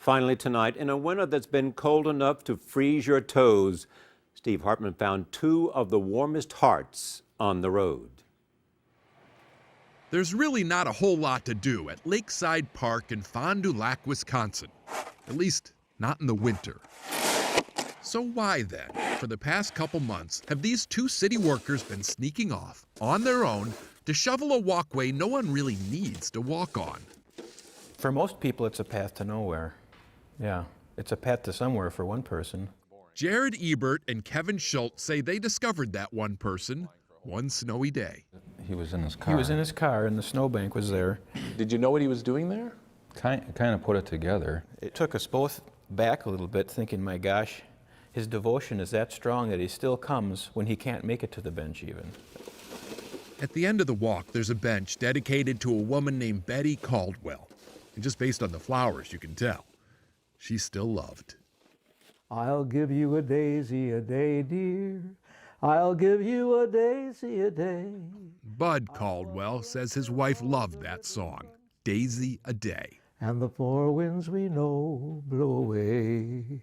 Finally tonight, in a winter that's been cold enough to freeze your toes, Steve Hartman found two of the warmest hearts on the road. There's really not a whole lot to do at Lakeside Park in Fond du Lac, Wisconsin. At least, not in the winter. So why then, for the past couple months, have these two city workers been sneaking off on their own to shovel a walkway no one really needs to walk on? For most people, it's a path to nowhere. Yeah, it's a path to somewhere for one person. Jared Ebert and Kevin Schultz say they discovered that one person one snowy day. He was in his car. He was in his car and the snowbank was there. Did you know what he was doing there? Kind of put it together. It took us both back a little bit, thinking, my gosh, his devotion is that strong that he still comes when he can't make it to the bench even. At the end of the walk, there's a bench dedicated to a woman named Betty Caldwell. And just based on the flowers, you can tell, she's still loved. I'll give you a daisy a day, dear. I'll give you a daisy a day. Bud Caldwell says his wife loved that song, Daisy a Day. And the four winds we know blow away.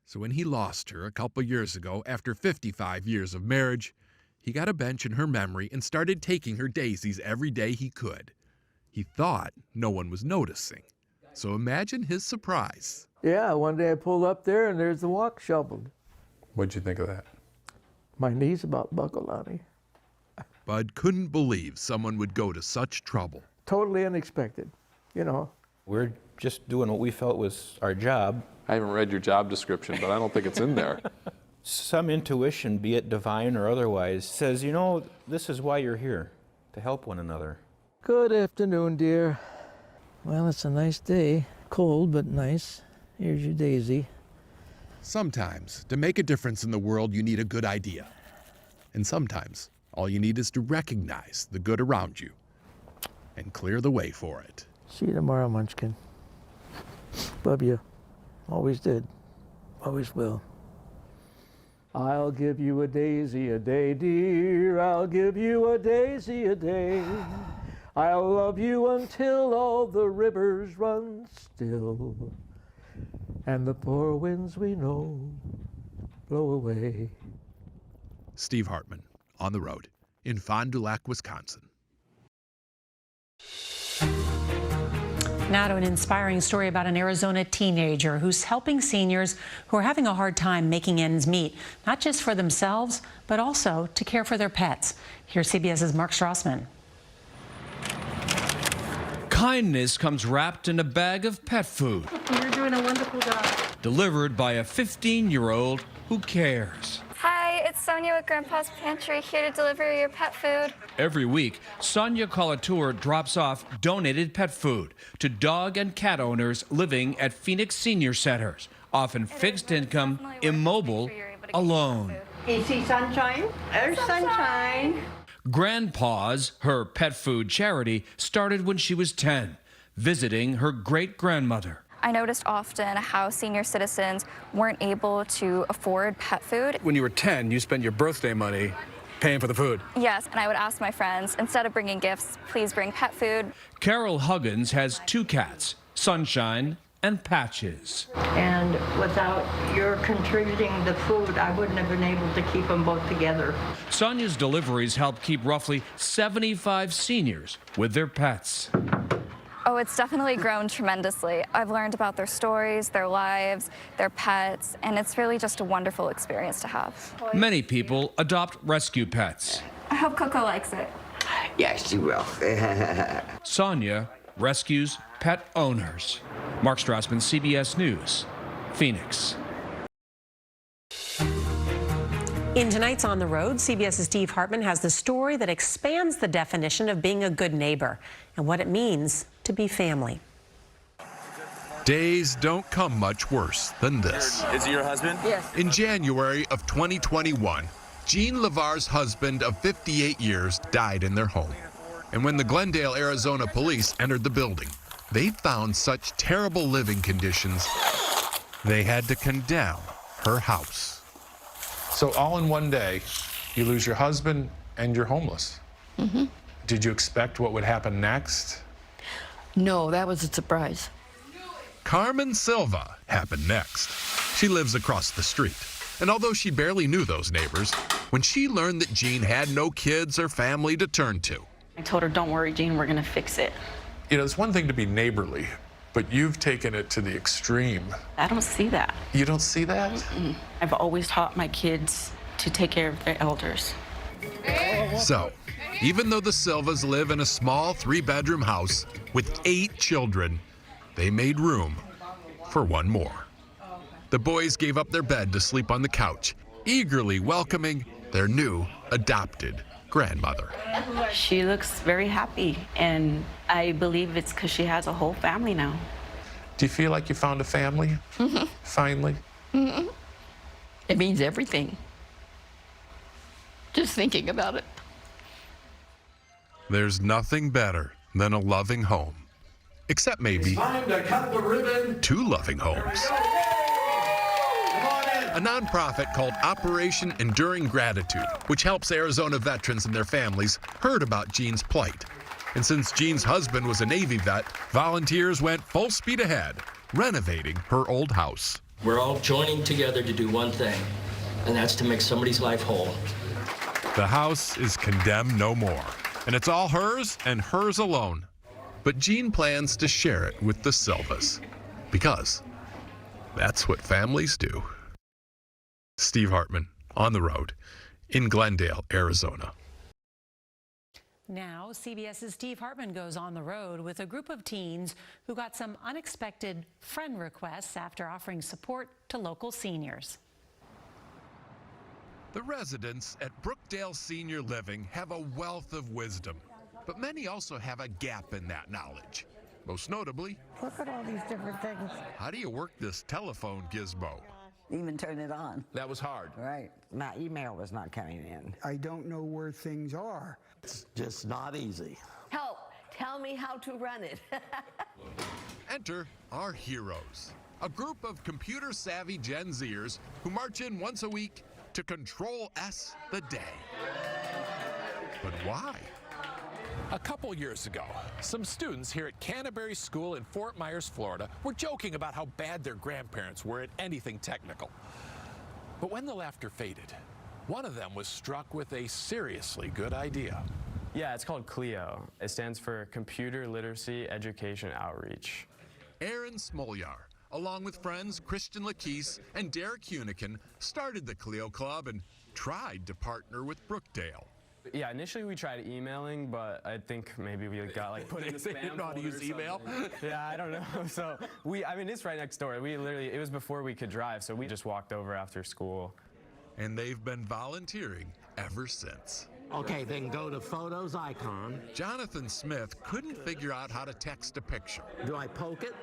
So when he lost her a couple years ago, after 55 years of marriage, he got a bench in her memory and started taking her daisies every day he could. He thought no one was noticing. So imagine his surprise. Yeah, one day I pulled up there and there's the walk shoveled. What'd you think of that? My knees about buckled on me. Bud couldn't believe someone would go to such trouble. Totally unexpected, you know. We're just doing what we felt was our job. I haven't read your job description, but I don't think it's in there. Some intuition, be it divine or otherwise, says, you know, this is why you're here, to help one another. Good afternoon, dear. Well, it's a nice day. Cold, but nice. Here's your daisy. Sometimes, to make a difference in the world, you need a good idea. And sometimes, all you need is to recognize the good around you and clear the way for it. See you tomorrow, Munchkin. Love you. Always did. Always will. I'll give you a daisy a day, dear. I'll give you a daisy a day. I'll love you until all the rivers run still. And the four winds we know blow away. Steve Hartman, on the road, in Fond du Lac, Wisconsin. Now to an inspiring story about an Arizona teenager who's helping seniors who are having a hard time making ends meet, not just for themselves, but also to care for their pets. Here's CBS's Mark Strassman. Kindness comes wrapped in a bag of pet food. You're doing a wonderful job. Delivered by a 15-year-old who cares. Hi, it's Sonia with Grandpa's Pantry, here to deliver your pet food. Every week, Sonia Colatur drops off donated pet food to dog and cat owners living at Phoenix senior centers, often fixed income, immobile, alone. You see sunshine? There's sunshine. Grandpa's, her pet food charity, started when she was 10, visiting her great-grandmother. I noticed often how senior citizens weren't able to afford pet food. When you were 10, you spent your birthday money paying for the food. Yes, and I would ask my friends, instead of bringing gifts, please bring pet food. Carol Huggins has 2 cats, Sunshine and Patches. And without your contributing the food, I wouldn't have been able to keep them both together. Sonia's deliveries help keep roughly 75 seniors with their pets. Oh, it's definitely grown tremendously. I've learned about their stories, their lives, their pets, and it's really just a wonderful experience to have. Many people adopt rescue pets. I hope Coco likes it. Yes, she will. Sonia rescues pet owners. Mark Strassman, CBS News, Phoenix. In tonight's On the Road, CBS's Steve Hartman has the story that expands the definition of being a good neighbor and what it means to be family. Days don't come much worse than this. Is he your husband? Yes. In January of 2021, Jean Lavar's husband of 58 years died in their home. And when the Glendale, Arizona police entered the building, they found such terrible living conditions, they had to condemn her house. So all in one day, you lose your husband and you're homeless. Mm-hmm. Did you expect what would happen next? No, that was a surprise. Carmen Silva happened next. She lives across the street. And although she barely knew those neighbors, when she learned that Jean had no kids or family to turn to, I told her, don't worry, Jean, we're going to fix it. You know, it's one thing to be neighborly, but you've taken it to the extreme. I don't see that. You don't see that? Mm-mm. I've always taught my kids to take care of their elders. So, even though the Silvas live in a small 3-bedroom house with 8 children, they made room for one more. The boys gave up their bed to sleep on the couch, eagerly welcoming their new adopted grandmother. She looks very happy, and I believe it's because she has a whole family now. Do you feel like you found a family? Mm-hmm. Finally? Mm-hmm. It means everything. Just thinking about it. There's nothing better than a loving home. Except maybe Time to cut the ribbon. 2 loving homes. A nonprofit called Operation Enduring Gratitude, which helps Arizona veterans and their families, heard about Jean's plight. And since Jean's husband was a Navy vet, volunteers went full speed ahead, renovating her old house. We're all joining together to do one thing, and that's to make somebody's life whole. The house is condemned no more, and it's all hers and hers alone. But Jean plans to share it with the Silvas, because that's what families do. Steve Hartman, on the road in Glendale, Arizona. Now, CBS's Steve Hartman goes on the road with a group of teens who got some unexpected friend requests after offering support to local seniors. The residents at Brookdale Senior Living have a wealth of wisdom, but many also have a gap in that knowledge. Most notably, look at all these different things. How do you work this telephone gizmo? Even turn it on. That was hard. Right. My email was not coming in. I don't know where things are. It's just not easy. Help! Tell me how to run it. Enter our heroes, a group of computer-savvy Gen Zers who march in once a week to Control S the day. But why? A couple years ago, some students here at Canterbury School in Fort Myers, Florida, were joking about how bad their grandparents were at anything technical. But when the laughter faded, one of them was struck with a seriously good idea. Yeah, it's called CLEO. It stands for Computer Literacy Education Outreach. Aaron Smolyar, along with friends Christian Lakis and Derek Hunican, started the CLEO Club and tried to partner with Brookdale. Yeah, initially we tried emailing, but I think maybe we got like put in the spam. They didn't know how to use email? Yeah, I don't know. So I mean, it's right next door. It was before we could drive, so we just walked over after school. And they've been volunteering ever since. Okay, then go to Photos icon. Jonathan Smith couldn't figure out how to text a picture. Do I poke it?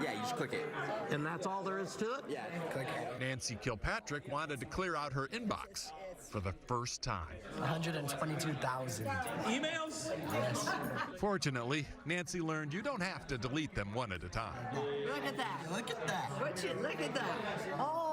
Yeah, you just click it. And that's all there is to it? Yeah, click it. Nancy Kilpatrick wanted to clear out her inbox for the first time. 122,000 emails? Yes. Fortunately, Nancy learned you don't have to delete them one at a time. Look at that. Look at that. Richard, look at that. Oh.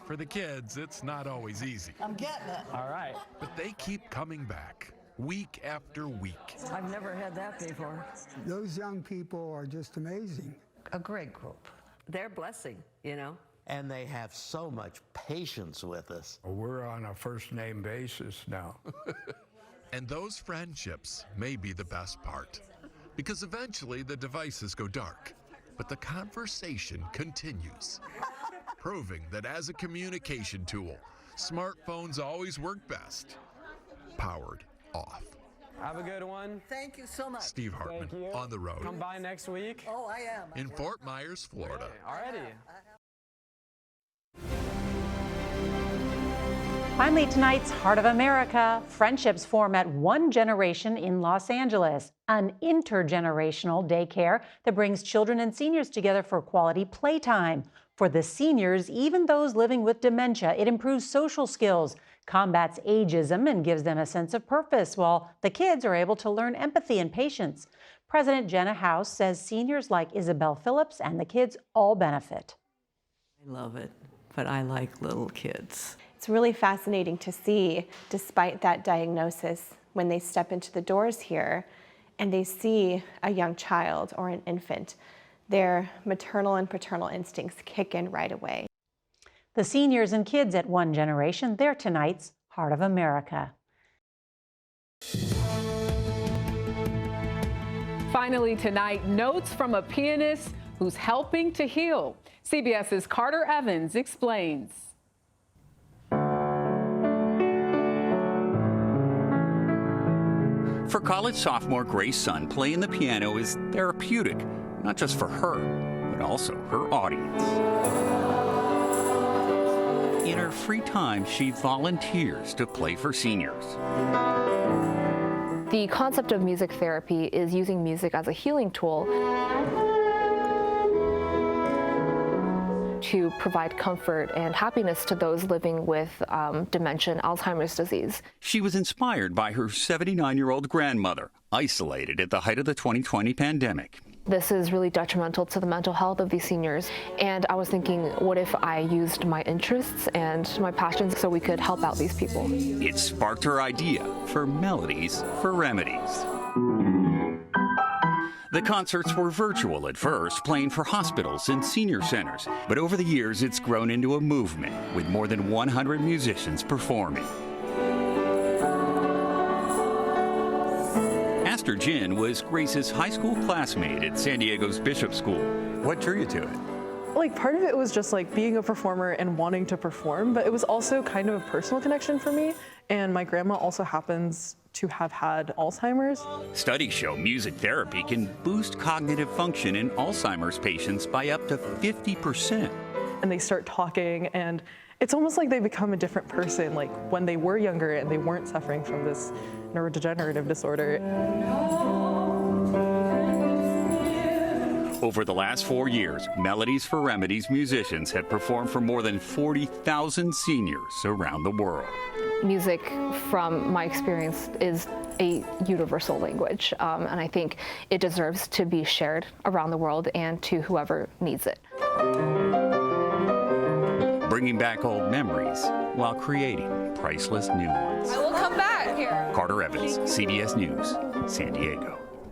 For the kids, it's not always easy. I'm getting it. All right. But they keep coming back, week after week. I've never had that before. Those young people are just amazing. A great group. They're a blessing, you know. And they have so much patience with us. We're on a first-name basis now. And those friendships may be the best part, because eventually the devices go dark, but the conversation continues, proving that as a communication tool, smartphones always work best, powered off. Have a good one. Thank you so much. Steve Hartman, on the road. Come by next week. Oh, I am. In Fort Myers, Florida. Alrighty. Finally, tonight's Heart of America. Friendships form at One Generation in Los Angeles, an intergenerational daycare that brings children and seniors together for quality playtime. For the seniors, even those living with dementia, it improves social skills, combats ageism, and gives them a sense of purpose, while the kids are able to learn empathy and patience. President Jenna House says seniors like Isabel Phillips and the kids all benefit. I love it, but I like little kids. It's really fascinating to see, despite that diagnosis, when they step into the doors here and they see a young child or an infant, their maternal and paternal instincts kick in right away. The seniors and kids at One Generation, they're tonight's Heart of America. Finally tonight, notes from a pianist who's helping to heal. CBS's Carter Evans explains. For college sophomore Grace Sun, playing the piano is therapeutic, not just for her, but also her audience. In her free time, she volunteers to play for seniors. The concept of music therapy is using music as a healing tool to provide comfort and happiness to those living with dementia and Alzheimer's disease. She was inspired by her 79-year-old grandmother, isolated at the height of the 2020 pandemic. This is really detrimental to the mental health of these seniors. And I was thinking, what if I used my interests and my passions so we could help out these people? It sparked her idea for Melodies for Remedies. The concerts were virtual at first, playing for hospitals and senior centers. But over the years, it's grown into a movement with more than 100 musicians performing. Aster Jin was Grace's high school classmate at San Diego's Bishop School. What drew you to it? Like, part of it was just like being a performer and wanting to perform, but it was also kind of a personal connection for me. And my grandma also happens to have had Alzheimer's. Studies show music therapy can boost cognitive function in Alzheimer's patients by up to 50%. And they start talking, and it's almost like they become a different person, like when they were younger and they weren't suffering from this neurodegenerative disorder. Over the last 4 years, Melodies for Remedies musicians have performed for more than 40,000 seniors around the world. Music, from my experience, is a universal language, and I think it deserves to be shared around the world and to whoever needs it. Bringing back old memories while creating priceless new ones. I will come back here. Carter Evans, CBS News, San Diego.